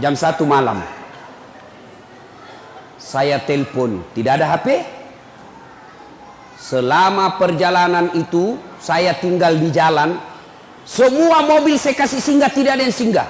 Jam 1 malam. Saya telepon, tidak ada HP. Selama perjalanan itu saya tinggal di jalan. Semua mobil saya kasih singgah, tidak ada yang singgah.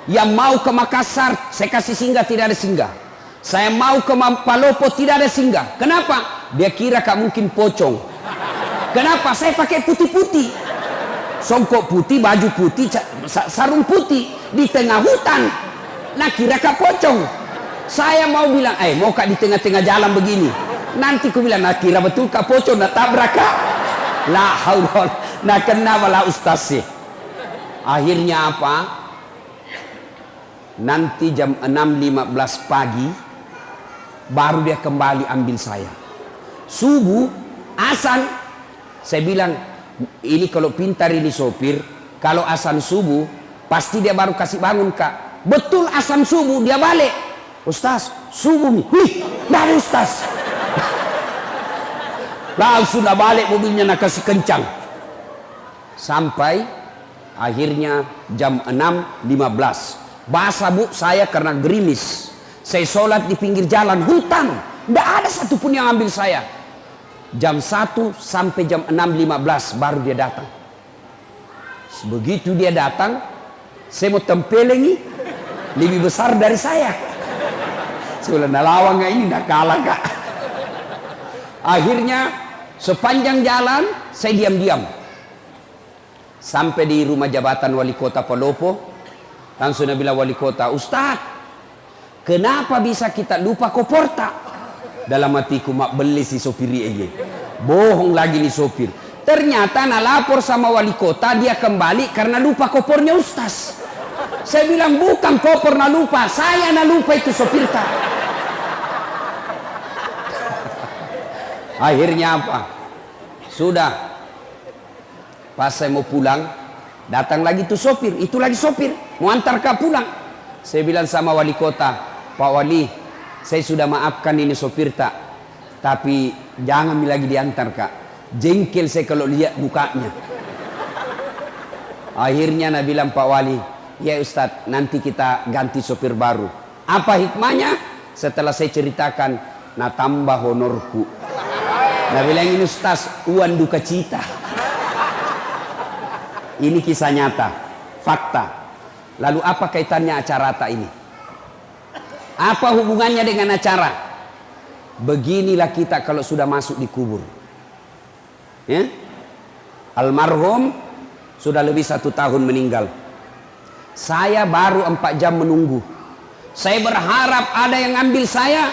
Yang mau ke Makassar saya kasih singgah, tidak ada singgah. Saya mau ke Palopo, tidak ada singgah. Kenapa? Dia kira Kak mungkin pocong. Kenapa? Saya pakai putih-putih, songkok putih, baju putih, sarung putih di tengah hutan. Nah kira Kak pocong. Saya mau bilang, mau Kak di tengah-tengah jalan begini. Nanti ku bilang, nah kira betul Kak pocong, nah tabrak Kak. La haul, nah kenapa lah Ustaz sih? Akhirnya apa? Nanti jam 6.15 pagi baru dia kembali ambil saya. Subuh, azan. Saya bilang, ini kalau pintar ini sopir, kalau azan subuh pasti dia baru kasih bangun Kak. Betul azan subuh dia balik. Ustaz, subuh nih. Wih, dari Ustaz. Langsung dah balik mobilnya nak kasih kencang. Sampai akhirnya jam 6.15. Basah Bu saya karena gerimis. Saya sholat di pinggir jalan hutan. Tidak ada satupun yang ambil saya. Jam 1 sampai jam 6.15 baru dia datang. Begitu dia datang, saya mau tempelengi, lebih besar dari saya. Saya bilang, lawang ini dah kalah Kak. Akhirnya sepanjang jalan saya diam-diam. Sampai di rumah jabatan wali kota Palopo, langsung dia bilang wali kota, Ustaz, kenapa bisa kita lupa koporta? Dalam hatiku, mak beli si sopir ini. Bohong lagi nih sopir. Ternyata nak lapor sama wali kota, dia kembali karena lupa kopornya Ustaz. Saya bilang bukan kopor nak lupa, saya nak lupa itu sopir tak. Akhirnya apa? Sudah. Pas saya mau pulang, datang lagi tuh sopir, itu lagi sopir, mau antar Kak pulang. Saya bilang sama wali kota, Pak Wali, saya sudah maafkan ini sopir tak, tapi jangan lagi diantar Kak. Jengkel saya kalau lihat mukanya. Akhirnya Nabi bilang Pak Wali, ya Ustadz, nanti kita ganti sopir baru. Apa hikmahnya? Setelah saya ceritakan, nah tambah honorku. Nah bilang ini Ustaz, uang duka cita. Ini kisah nyata, fakta. Lalu apa kaitannya acara ini? Apa hubungannya dengan acara? Beginilah kita kalau sudah masuk di kubur. Ya? Almarhum sudah lebih 1 tahun meninggal. Saya baru 4 jam menunggu. Saya berharap ada yang ambil saya.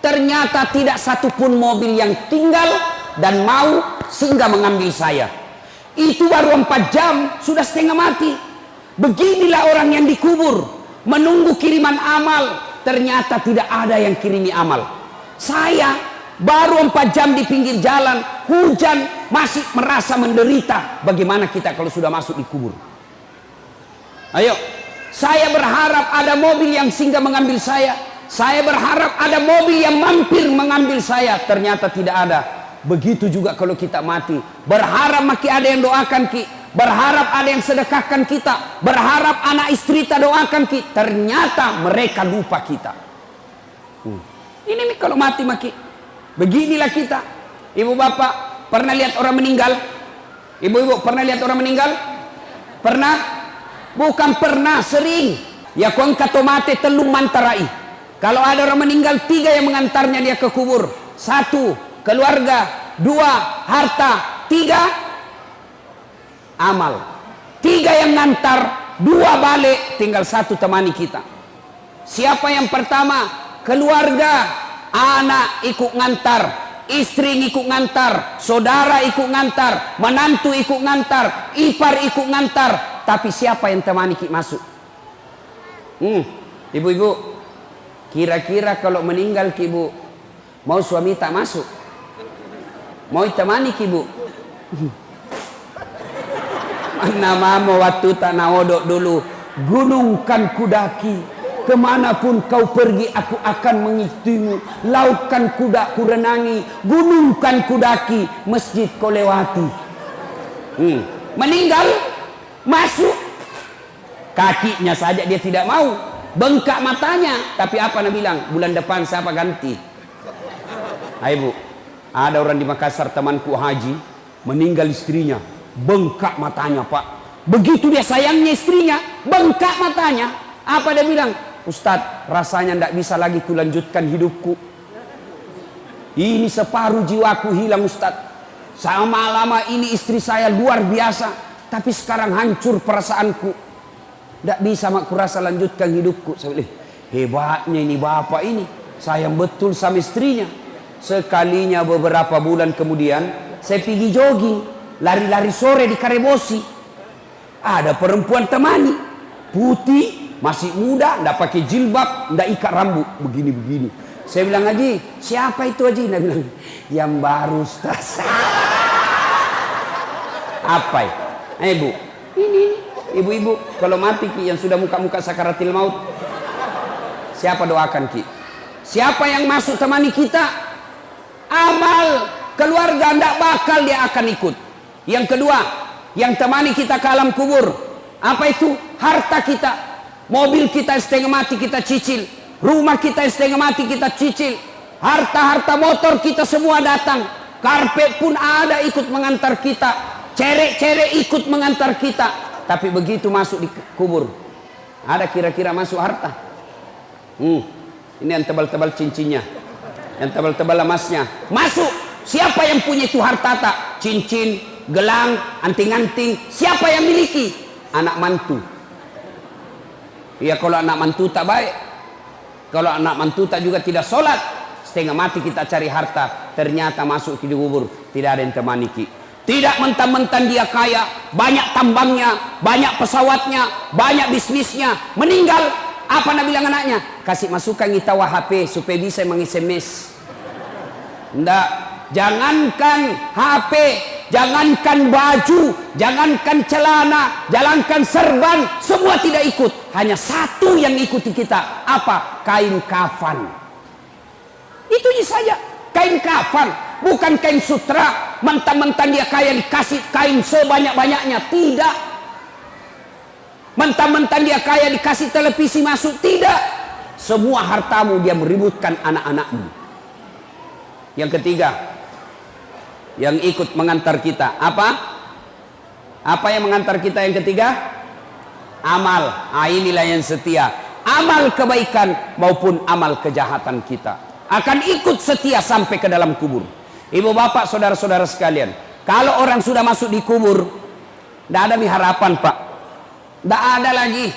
Ternyata tidak satupun mobil yang tinggal dan mau singgah mengambil saya. Itu baru 4 jam sudah setengah mati. Beginilah orang yang dikubur, menunggu kiriman amal. Ternyata tidak ada yang kirimi amal. Saya baru 4 jam di pinggir jalan, hujan, masih merasa menderita. Bagaimana kita kalau sudah masuk di kubur? Ayo, saya berharap ada mobil yang singgah mengambil saya. Saya berharap ada mobil yang mampir mengambil saya. Ternyata tidak ada. Begitu juga kalau kita mati. Berharap maki ada yang doakan ki. Berharap ada yang sedekahkan kita. Berharap anak istri kita doakan ki. Ternyata mereka lupa kita. Ini nih kalau mati maki. Beginilah kita. Ibu bapak pernah lihat orang meninggal? Ibu-ibu pernah lihat orang meninggal? Pernah? Bukan pernah, sering. Ya kon katomate telung mantarai. Kalau ada orang meninggal, 3 yang mengantarnya dia ke kubur. 1, keluarga. 2, harta. 3, amal. 3 yang ngantar, 2 balik, tinggal 1 temani kita. Siapa yang pertama? Keluarga. Anak ikut ngantar, istri ikut ngantar, saudara ikut ngantar, menantu ikut ngantar, ipar ikut ngantar. Tapi siapa yang temani kita masuk? Ibu-ibu, kira-kira kalau meninggal ki Bu, mau suami tak masuk? Mau temani ki Bu? Mana mama waktu tak naodok dulu, gunung kan kudaki, kemanapun kau pergi aku akan mengikutimu, laut kan kuda ku renangi, gunung kan kudaki, masjid kau lewati. Meninggal, masuk, kakinya saja dia tidak mau. bengkak matanya. Tapi apa Anda bilang? Bulan depan siapa ganti? Ayo Bu, ada orang di Makassar temanku haji, meninggal istrinya, bengkak matanya Pak. Begitu dia sayangnya istrinya, bengkak matanya. Apa dia bilang? Ustadz, rasanya tidak bisa lagi kulanjutkan hidupku. Ini separuh jiwaku hilang Ustadz. Sama lama ini istri saya luar biasa, tapi sekarang hancur perasaanku. Tidak bisa aku rasa lanjutkan hidupku. Saya bilang, hebatnya ini bapak ini, sayang betul sama istrinya. Sekalinya beberapa bulan kemudian, saya pergi jogging, lari-lari sore di Karebosi. Ada perempuan temani, putih, masih muda, tidak pakai jilbab, tidak ikat rambut, begini-begini. Saya bilang, Haji, siapa itu Haji? Dia bilang, yang baru Ustaz. Apa ya? Bu, ini ibu-ibu kalau mati Ki, yang sudah muka-muka sakaratil maut, siapa doakan Ki? Siapa yang masuk temani kita? Amal keluarga tidak bakal dia akan ikut. Yang kedua, yang temani kita ke alam kubur, apa itu? Harta kita, mobil kita setengah mati kita cicil, rumah kita setengah mati kita cicil, harta-harta motor kita semua datang, karpet pun ada ikut mengantar kita, cerek-cerek ikut mengantar kita. Tapi begitu masuk di kubur, ada kira-kira masuk harta? Ini yang tebal-tebal cincinnya, yang tebal-tebal emasnya masuk. Siapa yang punya itu harta tak? Cincin, gelang, anting-anting, siapa yang miliki? Anak mantu. Ya kalau anak mantu tak baik, kalau anak mantu tak juga tidak sholat, setengah mati kita cari harta, ternyata masuk di kubur tidak ada yang temani Ki. Tidak mentang-mentang dia kaya, banyak tambangnya, banyak pesawatnya, banyak bisnisnya, meninggal, apa nak bilang anaknya? Kasih masukkan kita HP supaya bisa meng-SMS. Ndak, jangankan HP, jangankan baju, jangankan celana, jangankan serban, semua tidak ikut. Hanya satu yang ikuti kita, apa? Kain kafan. Itu saja, kain kafan, bukan kain sutra. Mentang-mentang dia kaya dikasih kain sebanyak-banyaknya, tidak. Mentang-mentang dia kaya dikasih televisi masuk, tidak. Semua hartamu dia meributkan anak-anakmu. Yang ketiga, yang ikut mengantar kita, apa? Apa yang mengantar kita yang ketiga? Amal. Inilah yang setia. Amal kebaikan maupun amal kejahatan kita akan ikut setia sampai ke dalam kubur. Ibu bapak saudara-saudara sekalian, kalau orang sudah masuk di kubur, tidak ada harapan Pak, tidak ada lagi.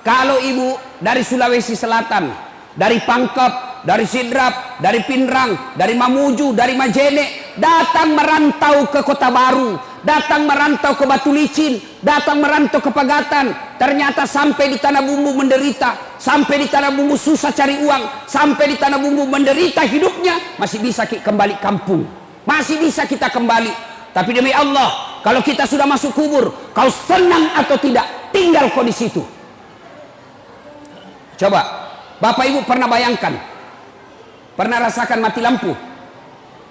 Kalau ibu dari Sulawesi Selatan, dari Pangkep, dari Sidrap, dari Pinrang, dari Mamuju, dari Majene, datang merantau ke Kota Baru, datang merantau ke Batu Licin, datang merantau ke Pagatan, ternyata sampai di Tanah Bumbu menderita, sampai di Tanah Bumbu susah cari uang, sampai di Tanah Bumbu menderita hidupnya, masih bisa kembali kampung, masih bisa kita kembali. Tapi demi Allah, kalau kita sudah masuk kubur, kau senang atau tidak, tinggal kau di situ. Coba Bapak Ibu pernah bayangkan, pernah rasakan mati lampu?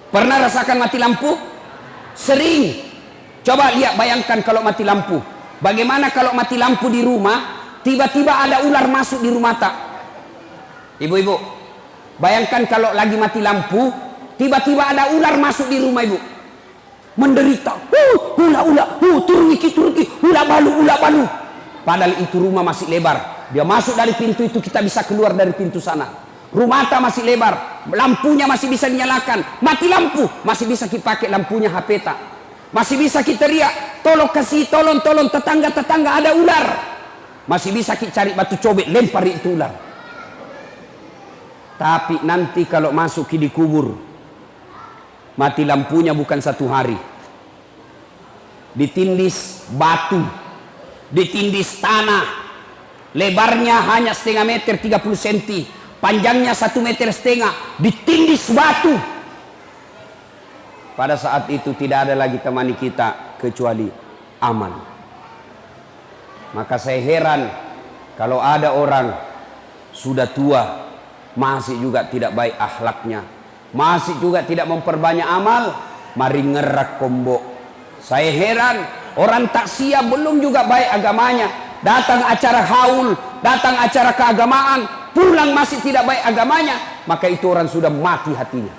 Pernah rasakan mati lampu? Sering. Coba lihat, bayangkan kalau mati lampu. Bagaimana kalau mati lampu di rumah, tiba-tiba ada ular masuk di rumah tak? Ibu-ibu, bayangkan kalau lagi mati lampu, tiba-tiba ada ular masuk di rumah ibu. Menderita. Ular, turun iki, ular balu. Padahal itu rumah masih lebar. Dia masuk dari pintu itu, kita bisa keluar dari pintu sana. Rumah tak masih lebar, lampunya masih bisa dinyalakan. Mati lampu, masih bisa kita pakai lampunya HP tak. Masih bisa kita riak, tolong tetangga ada ular. Masih bisa kita cari batu cobek, lempar itu ular. Tapi nanti kalau masuk di kubur, mati lampunya bukan 1 hari. Ditindis batu, ditindis tanah, lebarnya hanya setengah meter 30 cm, panjangnya 1,5 meter, ditindis batu. Pada saat itu tidak ada lagi temani kita kecuali amal. Maka saya heran kalau ada orang sudah tua masih juga tidak baik akhlaknya, masih juga tidak memperbanyak amal, mari ngerak kombo. Saya heran orang tak siap belum juga baik agamanya, datang acara haul, datang acara keagamaan, pulang masih tidak baik agamanya, maka itu orang sudah mati hatinya.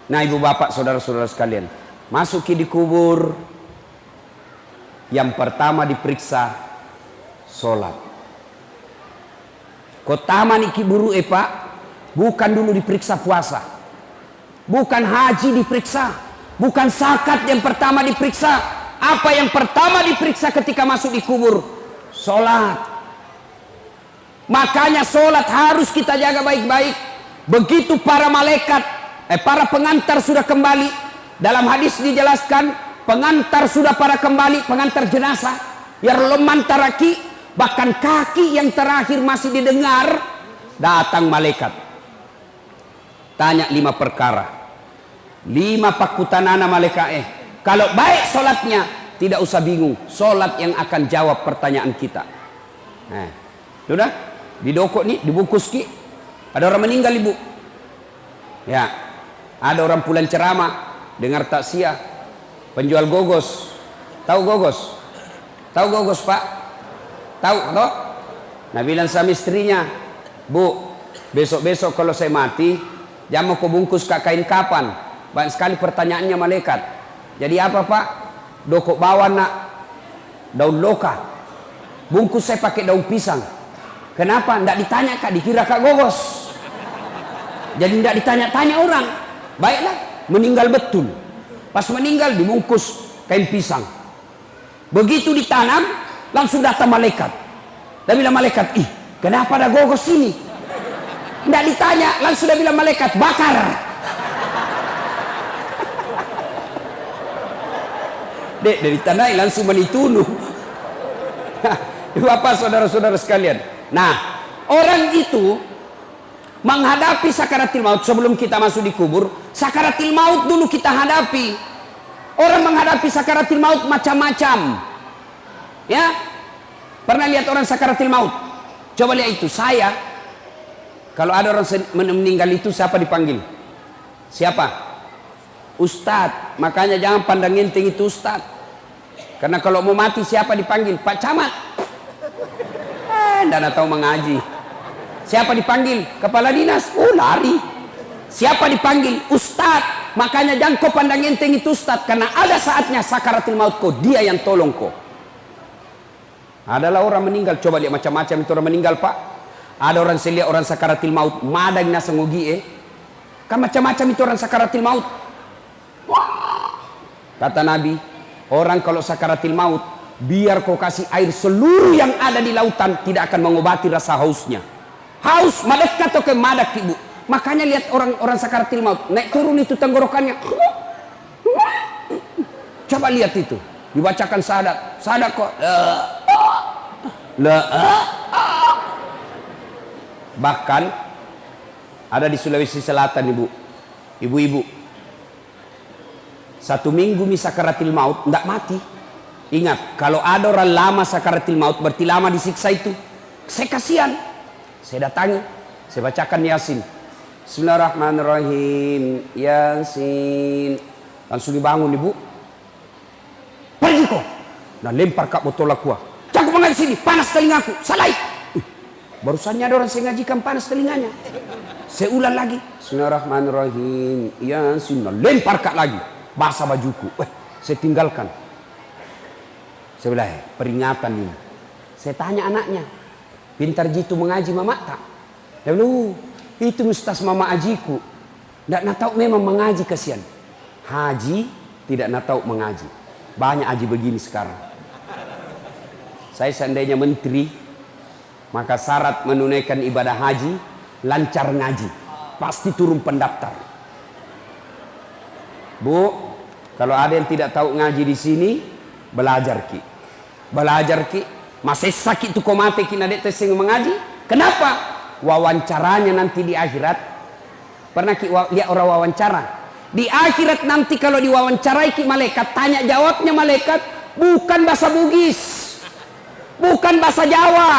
Nah ibu bapak saudara-saudara sekalian, masuki di kubur, yang pertama diperiksa sholat. Kotama niki buru pak, bukan dulu diperiksa puasa, bukan haji diperiksa, bukan zakat yang pertama diperiksa. Apa yang pertama diperiksa ketika masuk di kubur? Sholat. Makanya sholat harus kita jaga baik-baik. Begitu para malaikat, para pengantar sudah kembali, dalam hadis dijelaskan, pengantar sudah pada kembali, pengantar jenazah, yarleman taraki, bahkan kaki yang terakhir masih didengar, datang malaikat. Tanya 5 perkara. 5 pakutanana malaikat. Kalau baik sholatnya, tidak usah bingung, sholat yang akan jawab pertanyaan kita. Nah, sudah didokok nih, dibungkus ki. Ada orang meninggal ibu. Ya, ada orang pulang ceramah, dengar taksiah, penjual gogos. Tahu gogos? Tahu gogos pak? Tahu toh? Nah bilang sama istrinya, bu, besok-besok kalau saya mati, jangan mau kubungkus kak kain kapan. Banyak sekali pertanyaannya malaikat. Jadi apa pak? Dokok bawa nak daun loka, bungkus saya pakai daun pisang. Kenapa? Nggak ditanya kak, dikira kak gogos. Jadi nggak ditanya-tanya orang. Baiklah, meninggal betul. Pas meninggal dibungkus kain pisang. Begitu ditanam, langsung datang malaikat. Dan bilang malaikat, ih kenapa ada gogos ini? Nggak ditanya, langsung dia bilang malaikat, bakar. Dek, dari tanah langsung menitunuh. Bapak saudara-saudara sekalian. Nah, orang itu menghadapi sakaratil maut sebelum kita masuk di kubur. Sakaratil maut dulu kita hadapi. Orang menghadapi sakaratil maut macam-macam. Ya, pernah lihat orang sakaratil maut? Coba lihat itu. Saya, kalau ada orang meninggal itu siapa dipanggil? Siapa? Ustadz. Makanya jangan pandang enteng itu ustadz. Karena kalau mau mati siapa dipanggil? Pak Camat. Tidak tahu mengaji. Siapa dipanggil? Kepala dinas. Oh lari. Siapa dipanggil? Ustadz. Makanya jangan kau pandang enteng itu ustadz. Karena ada saatnya sakaratul maut kau, dia yang tolong kau. Adalah orang meninggal. Coba lihat macam-macam itu orang meninggal pak. Ada orang saya lihat orang sakaratul maut. Madang nasa ngogi Kan macam-macam itu orang sakaratul maut. Kata Nabi, orang kalau sakaratul maut, biar kau kasih air seluruh yang ada di lautan, tidak akan mengobati rasa hausnya. Haus, madak atau ke madak ibu. Makanya lihat orang sakaratul maut, naik turun itu tenggorokannya. Coba lihat itu, dibacakan syahadat, syahadat kok. Bahkan ada di Sulawesi Selatan ibu-ibu. 1 minggu sakaratul maut, tidak mati. Ingat, kalau ada orang lama sakaratul maut, berarti lama disiksa itu. Saya kasihan. Saya datangi, saya bacakan Yasin. Bismillahirrahmanirrahim. Yasin. Langsung dibangun ibu. Pergi kok. Nah lempar kak botol aqua. Jangan mengaji sini, panas telingaku. Salai. Barusannya ada orang saya ngajikan panas telinganya. Saya ulang lagi. Bismillahirrahmanirrahim. Yasin. Nah, lempar kak lagi. Basah bajuku. Saya tinggalkan. Saya bilang, peringatan ini. Saya tanya anaknya, pintar jitu mengaji mama tak? Dia bilang, itu ustaz mama ajiku. Tidak nak tahu memang mengaji kasihan. Haji tidak nak tahu mengaji. Banyak haji begini sekarang. Saya seandainya menteri, maka syarat menunaikan ibadah haji, lancar ngaji. Pasti turun pendaftar. Bu, kalau ada yang tidak tahu ngaji di sini, belajar ki. Belajar ki. Masih sakit tuh kau mati ki nadek tesing mengaji. Kenapa? Wawancaranya nanti di akhirat. Pernah ki lihat orang wawancara? Di akhirat nanti kalau diwawancarai ki malaikat, tanya jawabnya malaikat bukan bahasa Bugis, bukan bahasa Jawa,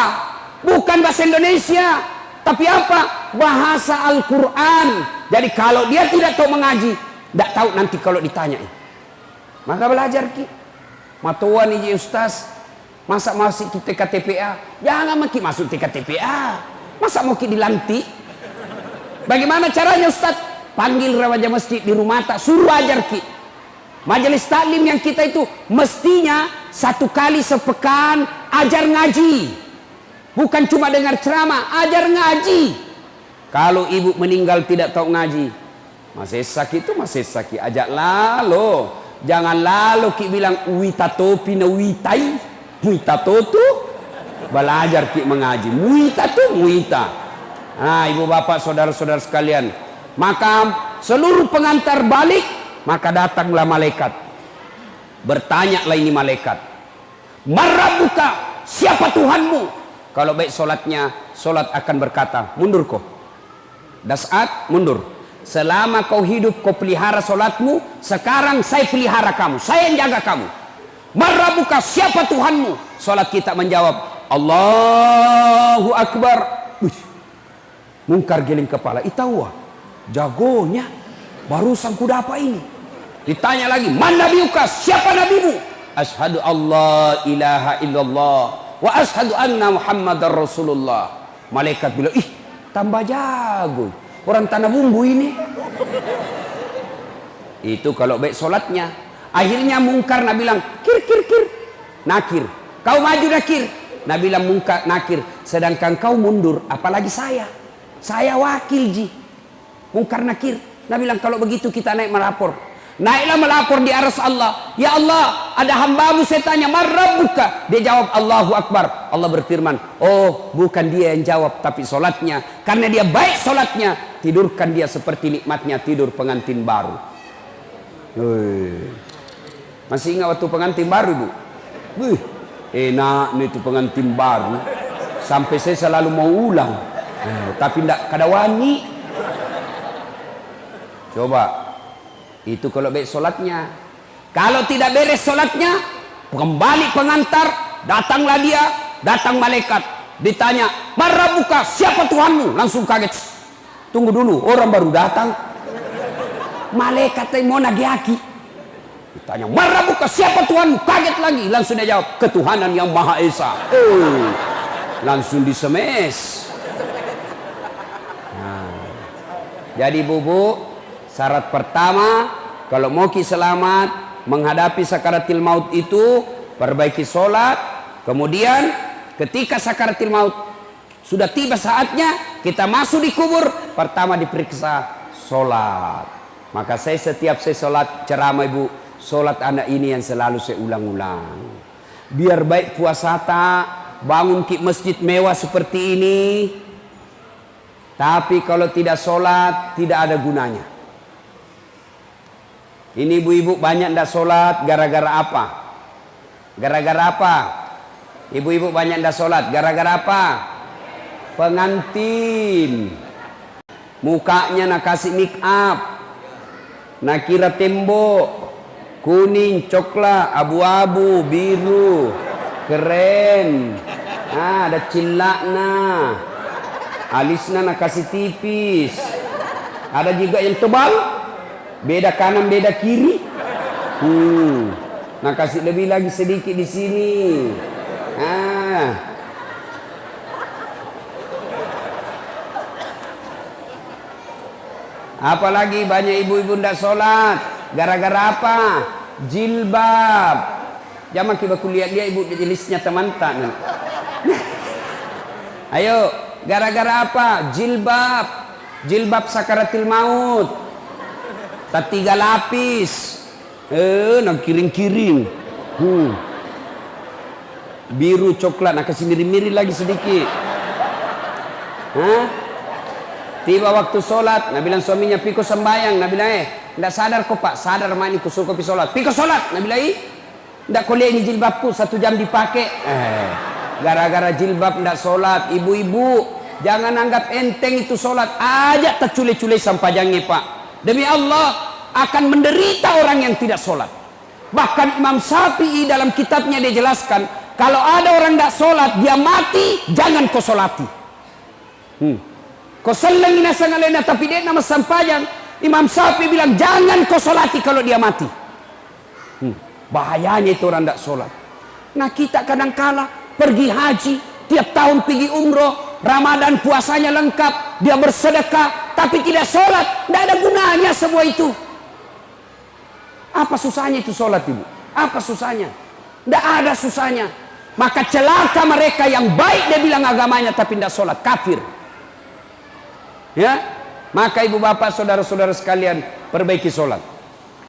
bukan bahasa Indonesia, tapi apa? Bahasa Al-Quran. Jadi kalau dia tidak tahu mengaji, tidak tahu nanti kalau ditanya. Maka belajar ki. Matuan ini ustaz, Masa masuk TKTPA? Jangan maki masuk TKTPA. Masa mau ki dilantik? Bagaimana caranya Ustaz? Panggil raja masjid di rumah tak, suruh ajar ki. Majelis taklim yang kita itu mestinya 1 kali sepekan ajar ngaji. Bukan cuma dengar ceramah, ajar ngaji. Kalau ibu meninggal tidak tahu ngaji, masih sakit itu masih sakit, ajak lalu. Jangan lalu ki bilang wita topi na witai, wita totu. Belajar ki mengaji, wita tu wita. Nah, ibu bapak saudara-saudara sekalian, maka seluruh pengantar balik, maka datanglah malaikat. Bertanyalah ini malaikat, Marabbuka, siapa Tuhanmu? Kalau baik solatnya, solat akan berkata, mundur kau. Dasat, mundur. Selama kau hidup, kau pelihara solatmu. Sekarang saya pelihara kamu, saya yang jaga kamu. Marabbuka, siapa Tuhanmu? Solat kita menjawab, Allahu Akbar. Wih, mungkar geling kepala. Itawa, jagonya. Barusan kuda apa ini? Ditanya lagi, man nabiuka, siapa nabimu? Ashhadu Allah ilaha illallah wa ashhadu anna Muhammadar Rasulullah. Malaikat bilang, ih, tambah jago. Orang tanah bumbu ini. Itu kalau baik solatnya. Akhirnya mungkar, Nabi bilang, kir. Nakir, kau maju nakir. Nabi bilang mungkar, nakir. Sedangkan kau mundur, apalagi saya. Saya wakil ji. Mungkar nakir. Nabi bilang, kalau begitu kita naik melapor. Naiklah melapor di aras Allah. Ya Allah, ada hambamu, saya tanya, Marabbuka. Dia jawab, Allahu Akbar. Allah berfirman, oh bukan dia yang jawab, tapi solatnya. Karena dia baik solatnya, tidurkan dia seperti nikmatnya tidur pengantin baru. Masih ingat waktu pengantin baru, Bu? Wih, enak nih itu pengantin baru. Sampai saya selalu mau ulang, tapi tidak kada wani. Coba. Itu kalau baik solatnya. Kalau tidak beres solatnya, kembali pengantar, datanglah dia, datang malaikat, ditanya, Marabbuka, siapa Tuhanmu? Langsung kaget. Tunggu dulu, orang baru datang. Malaikat yang mau nagiaki. Ditanya, Marabbuka, siapa Tuhanmu? Kaget lagi. Langsung dia jawab, ketuhanan yang Maha Esa. Langsung disemes. Nah, jadi bubu, syarat pertama, kalau mau ki selamat menghadapi sakaratil maut itu, perbaiki solat. Kemudian ketika sakaratil maut sudah tiba saatnya, kita masuk di kubur, pertama diperiksa solat. Maka saya setiap saya solat ceramah ibu, solat anak ini yang selalu saya ulang-ulang. Biar baik puasa tak, bangun ki masjid mewah seperti ini, tapi kalau tidak solat tidak ada gunanya. Ini ibu-ibu banyak tidak sholat gara-gara apa? Gara-gara apa? Ibu-ibu banyak tidak sholat gara-gara apa? Pengantin. Mukanya nak kasih make up, nak kira tembok kuning, coklat, abu-abu, biru, keren. Ada cilakna, alisnya nak kasih tipis. Ada juga yang tebal. Beda kanan, beda kiri. Nah, kasih lebih lagi sedikit di sini. Apalagi banyak ibu-ibu tidak sholat. Gara-gara apa? Jilbab. Jangan kita kuliah dia ibu di listnya teman-teman. Ayo, gara-gara apa? Jilbab. Jilbab sakaratil maut. Tak 3 lapis. Nak kiring-kiring. Biru, coklat, nak kasih mirip-mirip lagi sedikit. Tiba waktu sholat, nak bilang suaminya, piko sembayang. Nak bilang, tidak sadar kok pak, sadar mah ini kusul kopi sholat. Piko sholat, nak bilang, tidak kuliah ini jilbabku 1 jam dipakai. Gara-gara jilbab tidak sholat. Ibu-ibu, jangan anggap enteng itu sholat. Ajak tercule-cule sampajangnya pak. Demi Allah, akan menderita orang yang tidak sholat. Bahkan Imam Syafi'i dalam kitabnya dia jelaskan, kalau ada orang tidak sholat, dia mati, jangan kau sholati. Kau seleng inasangalena, tapi dia nama sampajang. Imam Syafi'i bilang, jangan kau sholati kalau dia mati. Bahayanya itu orang tidak sholat. Nah kita kadang-kala pergi haji, tiap tahun pergi umroh, Ramadan puasanya lengkap, dia bersedekah, tapi tidak sholat. Tidak ada gunanya semua itu. Apa susahnya itu sholat, ibu? Apa susahnya? Tidak ada susahnya. Maka celaka mereka yang baik dia bilang agamanya tapi tidak sholat, kafir. Ya, maka ibu bapak saudara-saudara sekalian perbaiki sholat.